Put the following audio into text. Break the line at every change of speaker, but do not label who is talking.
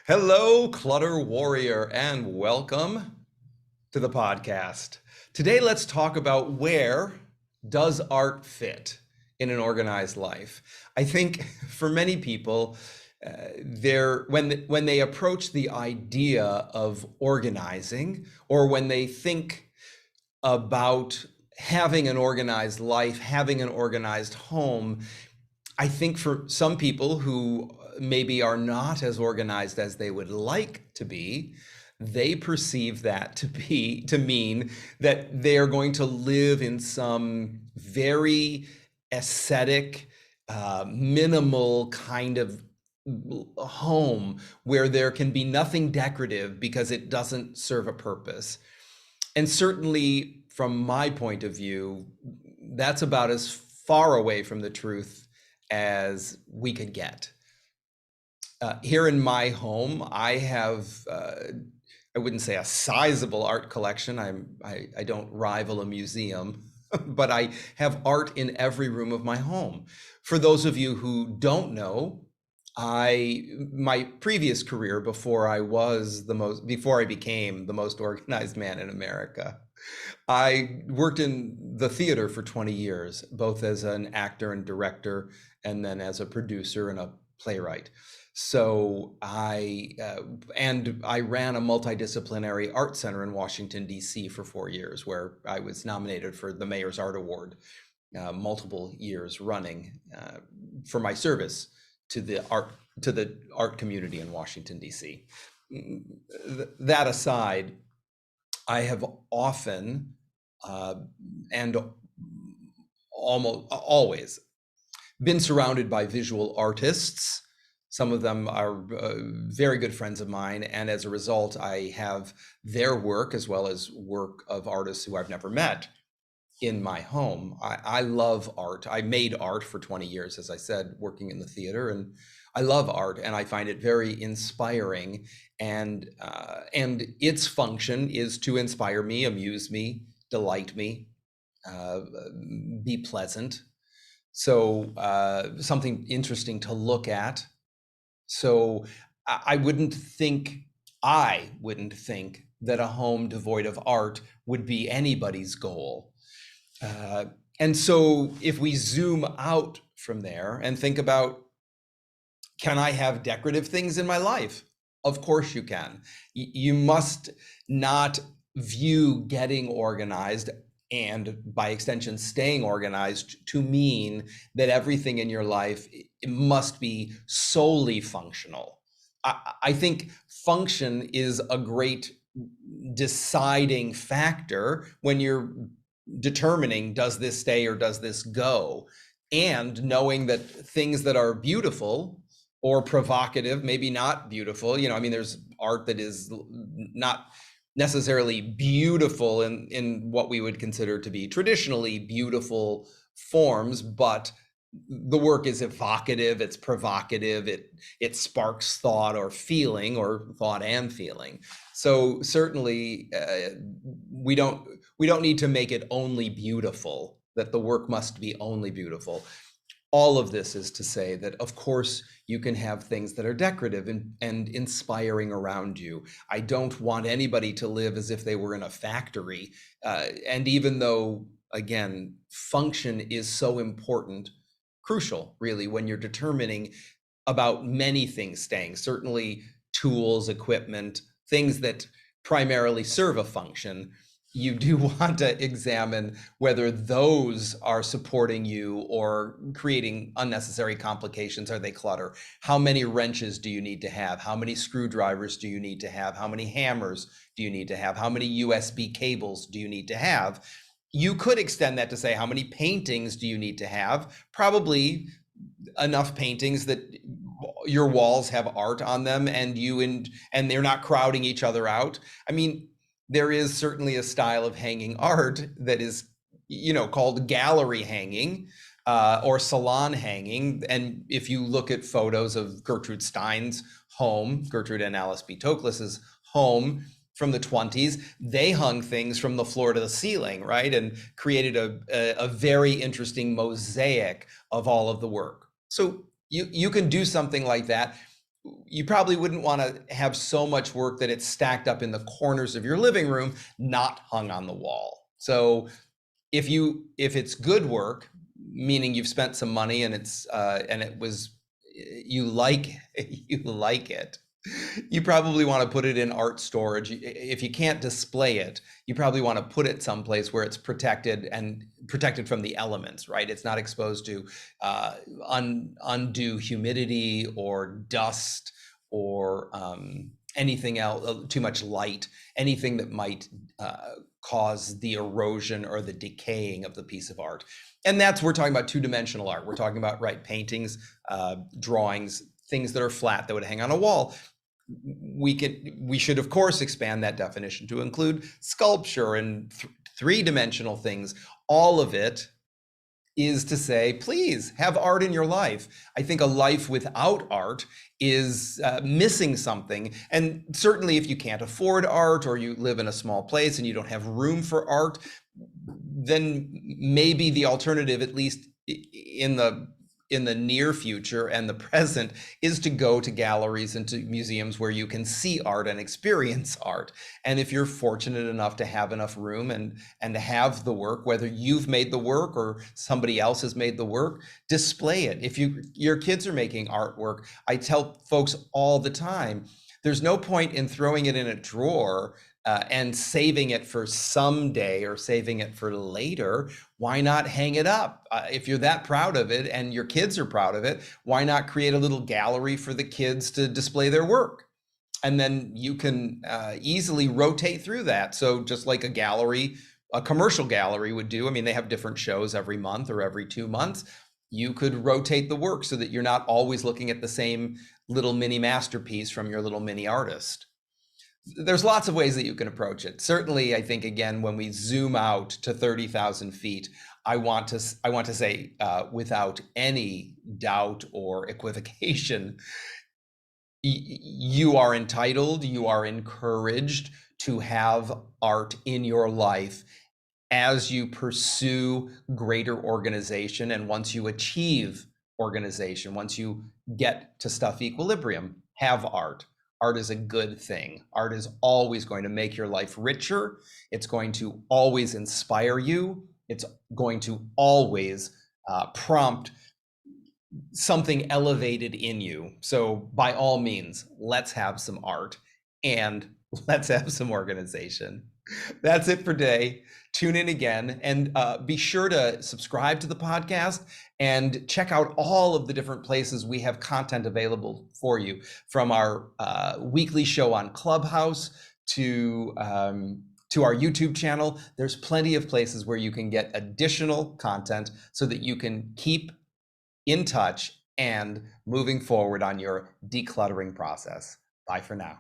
Hello, Clutter Warrior, and welcome to the podcast. Today, let's talk about where does art fit in an organized life. I think for many people, when they approach the idea of organizing, or when they think about having an organized life, having an organized home, I think for some people who maybe are not as organized as they would like to be, they perceive that to mean that they are going to live in some very aesthetic, minimal kind of home where there can be nothing decorative because it doesn't serve a purpose. And certainly, from my point of view, that's about as far away from the truth as we could get. Here in my home, I have, I wouldn't say a sizable art collection. I don't rival a museum, but I have art in every room of my home. For those of you who don't know, my previous career before I became the most organized man in America, I worked in the theater for 20 years, both as an actor and director, and then as a producer and a playwright. So I ran a multidisciplinary art center in Washington, D.C. for 4 years, where I was nominated for the Mayor's Art Award multiple years running for my service to the art community in Washington, D.C. That aside, I have often and almost always been surrounded by visual artists. Some of them are very good friends of mine, and as a result, I have their work as well as work of artists who I've never met in my home. I love art. I made art for 20 years, as I said, working in the theater, and I love art, and I find it very inspiring. And its function is to inspire me, amuse me, delight me, be pleasant. So something interesting to look at. So I wouldn't think that a home devoid of art would be anybody's goal. And so if we zoom out from there and think about, can I have decorative things in my life? Of course you can. You must not view getting organized, and by extension staying organized, to mean that everything in your life must be solely functional. I think function is a great deciding factor when you're determining, does this stay or does this go? And knowing that things that are beautiful or provocative, maybe not beautiful, I mean, there's art that is not necessarily beautiful in what we would consider to be traditionally beautiful forms, but the work is evocative, it's provocative, it sparks thought or feeling, or thought and feeling. So certainly we don't need to make it only beautiful, that the work must be only beautiful. All of this is to say that, of course, you can have things that are decorative and inspiring around you. I don't want anybody to live as if they were in a factory. And even though, again, function is so important, crucial, really, when you're determining about many things staying, certainly tools, equipment, things that primarily serve a function, you do want to examine whether those are supporting you or creating unnecessary complications. Are they clutter? How many wrenches do you need to have? How many screwdrivers do you need to have? How many hammers do you need to have? How many USB cables do you need to have? You could extend that to say, how many paintings do you need to have? Probably enough paintings that your walls have art on them and they're not crowding each other out. I mean, there is certainly a style of hanging art that is, called gallery hanging or salon hanging. And if you look at photos of Gertrude Stein's home, Gertrude and Alice B. Toklas's home from the 20s, they hung things from the floor to the ceiling, right? And created a very interesting mosaic of all of the work. So you can do something like that. you probably wouldn't want to have so much work that it's stacked up in the corners of your living room, not hung on the wall. So if it's good work, meaning you've spent some money and it was, you like you like it, you probably want to put it in art storage. If you can't display it, you probably want to put it someplace where it's protected and protected from the elements, right? It's not exposed to undue humidity or dust or anything else, too much light, anything that might cause the erosion or the decaying of the piece of art. And we're talking about two-dimensional art. We're talking about, right, paintings, drawings, things that are flat that would hang on a wall. We should of course expand that definition to include sculpture and three-dimensional things. All of it is to say, please have art in your life. I think a life without art is missing something. And certainly if you can't afford art, or you live in a small place and you don't have room for art, then maybe the alternative, at least in the near future and the present, is to go to galleries and to museums where you can see art and experience art. And if you're fortunate enough to have enough room and to have the work, whether you've made the work or somebody else has made the work, display it. If your kids are making artwork, I tell folks all the time, there's no point in throwing it in a drawer and saving it for someday or saving it for later. Why not hang it up? If you're that proud of it and your kids are proud of it, why not create a little gallery for the kids to display their work? And then you can easily rotate through that. So just like a gallery, a commercial gallery would do, I mean, they have different shows every month or every 2 months. You could rotate the work so that you're not always looking at the same little mini masterpiece from your little mini artist. There's lots of ways that you can approach it. Certainly, I think, again, when we zoom out to 30,000 feet, I want to say without any doubt or equivocation, you are entitled, you are encouraged to have art in your life as you pursue greater organization. And once you achieve organization, once you get to stuff equilibrium, have art. Art is a good thing. Art is always going to make your life richer. It's going to always inspire you. It's going to always prompt something elevated in you. So by all means, let's have some art and let's have some organization. That's it for today. Tune in again and be sure to subscribe to the podcast and check out all of the different places we have content available for you, from our weekly show on Clubhouse to our YouTube channel. There's plenty of places where you can get additional content so that you can keep in touch and moving forward on your decluttering process. Bye for now.